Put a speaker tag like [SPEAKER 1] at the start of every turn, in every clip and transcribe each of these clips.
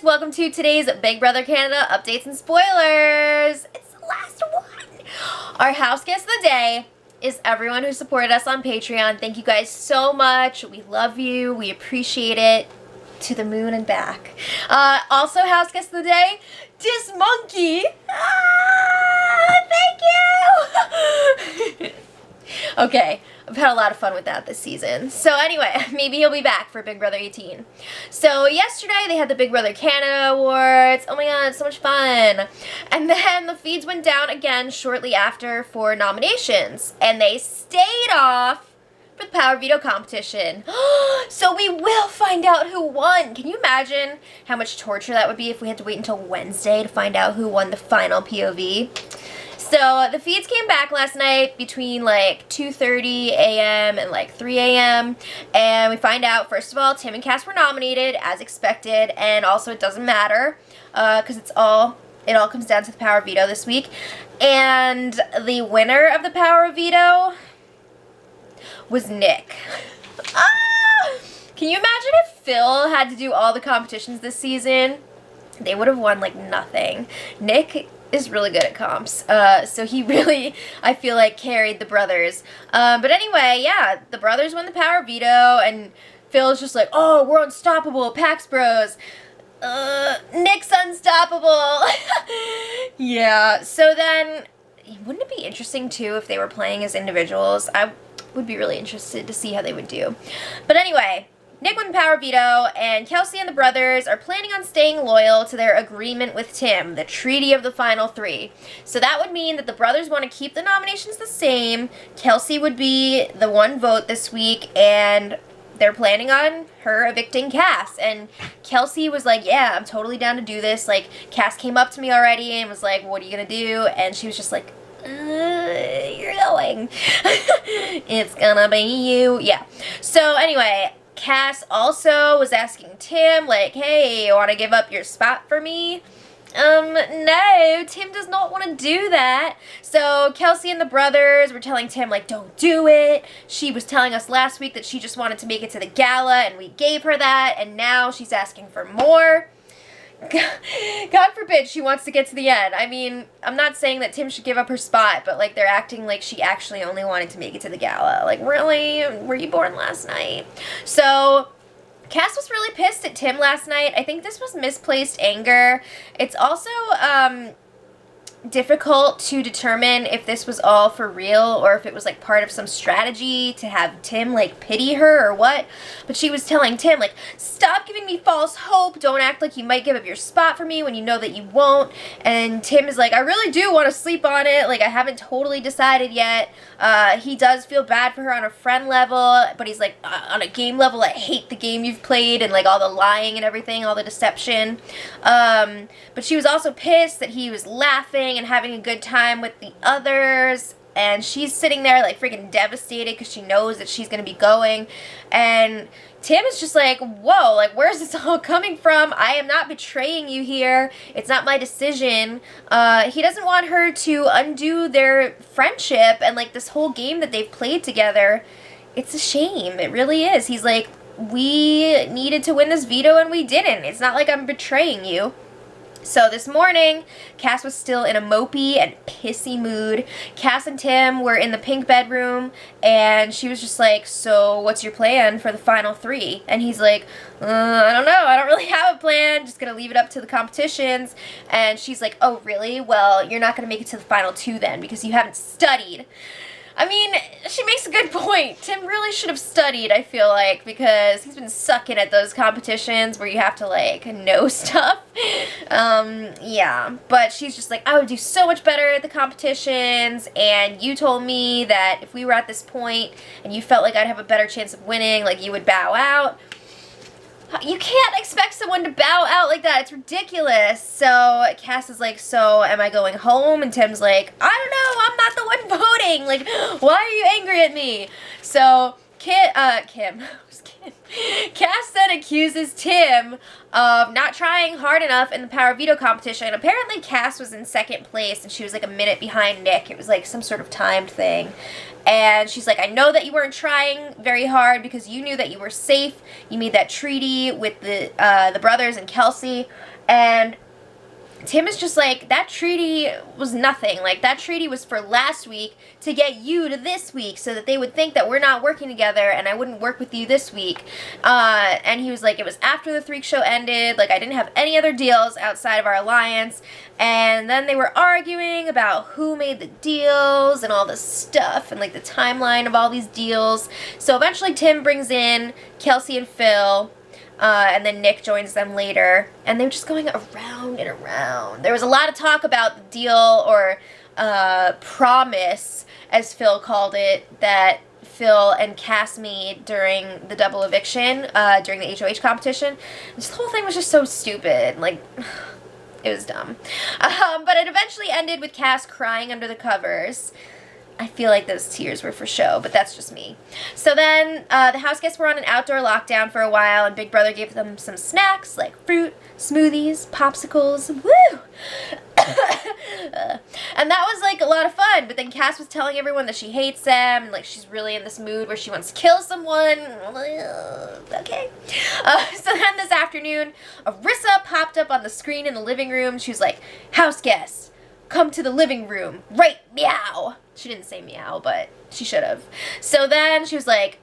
[SPEAKER 1] welcome to today's Big Brother Canada updates and spoilers. It's the last one. Our house guest of the day is everyone who supported us on Patreon. Thank you guys so much. We love you. We appreciate it. To the moon and back. Also, house guest of the day, Dis Monkey. Thank you. Okay, I've had a lot of fun with that this season. So anyway, maybe he'll be back for Big Brother 18. So yesterday they had the Big Brother Canada Awards. Oh my god, so much fun. And then the feeds went down again shortly after for nominations. And they stayed off for the Power Veto competition. So we will find out who won. Can you imagine how much torture that would be if we had to wait until Wednesday to find out who won the final POV? So the feeds came back last night between like 2:30 a.m. and like 3 a.m. And we find out, first of all, Tim and Cass were nominated as expected, and also it doesn't matter because it all comes down to the Power Veto this week. And the winner of the Power Veto was Nick. Can you imagine if Phil had to do all the competitions this season? They would have won like nothing. Nick is really good at comps, so he really, I feel like, carried the brothers. But anyway, yeah, the brothers won the Power Veto, and Phil's just like, oh, we're unstoppable, Pax Bros. Nick's unstoppable. Yeah, so then, wouldn't it be interesting too if they were playing as individuals? I would be really interested to see how they would do. But anyway, Nick won Power Veto, and Kelsey and the brothers are planning on staying loyal to their agreement with Tim, the treaty of the final three. So that would mean that the brothers want to keep the nominations the same. Kelsey would be the one vote this week, and they're planning on her evicting Cass. And Kelsey was like, yeah, I'm totally down to do this. Like, Cass came up to me already and was like, what are you gonna do? And she was just like, you're going. It's gonna be you. Yeah. So anyway, Cass also was asking Tim, like, hey, you want to give up your spot for me? No, Tim does not want to do that. So Kelsey and the brothers were telling Tim, like, don't do it. She was telling us last week that she just wanted to make it to the gala, and we gave her that, and now she's asking for more. God forbid she wants to get to the end. I mean, I'm not saying that Tim should give up her spot, but like they're acting like she actually only wanted to make it to the gala. Like, really? Were you born last night? So Cass was really pissed at Tim last night. I think this was misplaced anger. It's also difficult to determine if this was all for real or if it was like part of some strategy to have Tim like pity her or what. But she was telling Tim, like, stop giving me false hope. Don't act like you might give up your spot for me when you know that you won't. And Tim is like, I really do want to sleep on it. Like, I haven't totally decided yet. He does feel bad for her on a friend level, but he's like, on a game level, I hate the game you've played and like all the lying and everything, all the deception. But she was also pissed that he was laughing and having a good time with the others, and she's sitting there like freaking devastated because she knows that she's gonna be going. And Tim is just like, whoa, like, where's this all coming from? I am not betraying you here. It's not my decision. He doesn't want her to undo their friendship and like this whole game that they've played together. It's a shame. It really is. He's like, we needed to win this veto and we didn't. It's not like I'm betraying you. So this morning, Cass was still in a mopey and pissy mood. Cass and Tim were in the pink bedroom, and she was just like, so what's your plan for the final three? And he's like, I don't know. I don't really have a plan. Just going to leave it up to the competitions. And she's like, oh, really? Well, you're not going to make it to the final two then because you haven't studied. I mean, she makes a good point. Tim really should have studied, I feel like, because he's been sucking at those competitions where you have to, like, know stuff. Yeah. But she's just like, I would do so much better at the competitions, and you told me that if we were at this point and you felt like I'd have a better chance of winning, like, you would bow out. You can't expect someone to bow out like that. It's ridiculous. So Cass is like, so am I going home? And Tim's like, I don't know. I'm not the one voting. Like, why are you angry at me? So Cass then accuses Tim of not trying hard enough in the power veto competition. Apparently Cass was in second place and she was like a minute behind Nick. It was like some sort of timed thing. And she's like, I know that you weren't trying very hard because you knew that you were safe. You made that treaty with the brothers and Kelsey. And Tim is just like, that treaty was nothing. Like, that treaty was for last week to get you to this week so that they would think that we're not working together and I wouldn't work with you this week. And he was like, it was after the Freak Show ended. Like, I didn't have any other deals outside of our alliance. And then they were arguing about who made the deals and all this stuff and, like, the timeline of all these deals. So eventually Tim brings in Kelsey and Phil. And then Nick joins them later, and they were just going around and around. There was a lot of talk about the deal or promise, as Phil called it, that Phil and Cass made during the double eviction, during the HOH competition. This whole thing was just so stupid. Like, it was dumb. But it eventually ended with Cass crying under the covers. I feel like those tears were for show, but that's just me. So then the house guests were on an outdoor lockdown for a while, and Big Brother gave them some snacks like fruit, smoothies, popsicles. Woo! And that was like a lot of fun, but then Cass was telling everyone that she hates them, and like she's really in this mood where she wants to kill someone. Okay. So then this afternoon, Arissa popped up on the screen in the living room. She was like, house guests, come to the living room, right meow. She didn't say meow, but she should have. So then she was like,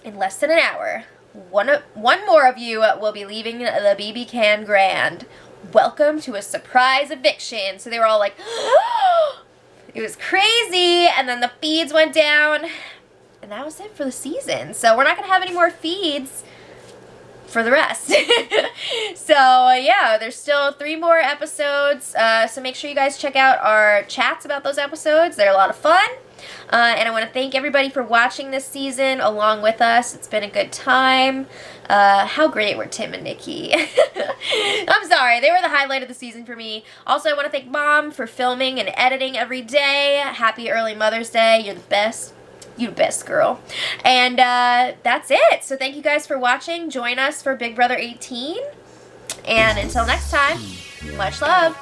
[SPEAKER 1] in less than an hour, one more of you will be leaving the BB Can Grand. Welcome to a surprise eviction. So they were all like, it was crazy. And then the feeds went down. And that was it for the season. So we're not going to have any more feeds for the rest. So yeah, there's still 3 more episodes, so make sure you guys check out our chats about those episodes. They're a lot of fun, and I want to thank everybody for watching this season along with us. It's been a good time. How great were Tim and Nikki? I'm sorry, they were the highlight of the season for me. Also, I want to thank Mom for filming and editing every day. Happy early Mother's Day. You're the best. You the best, girl. And that's it. So thank you guys for watching. Join us for Big Brother 18. And until next time, much love.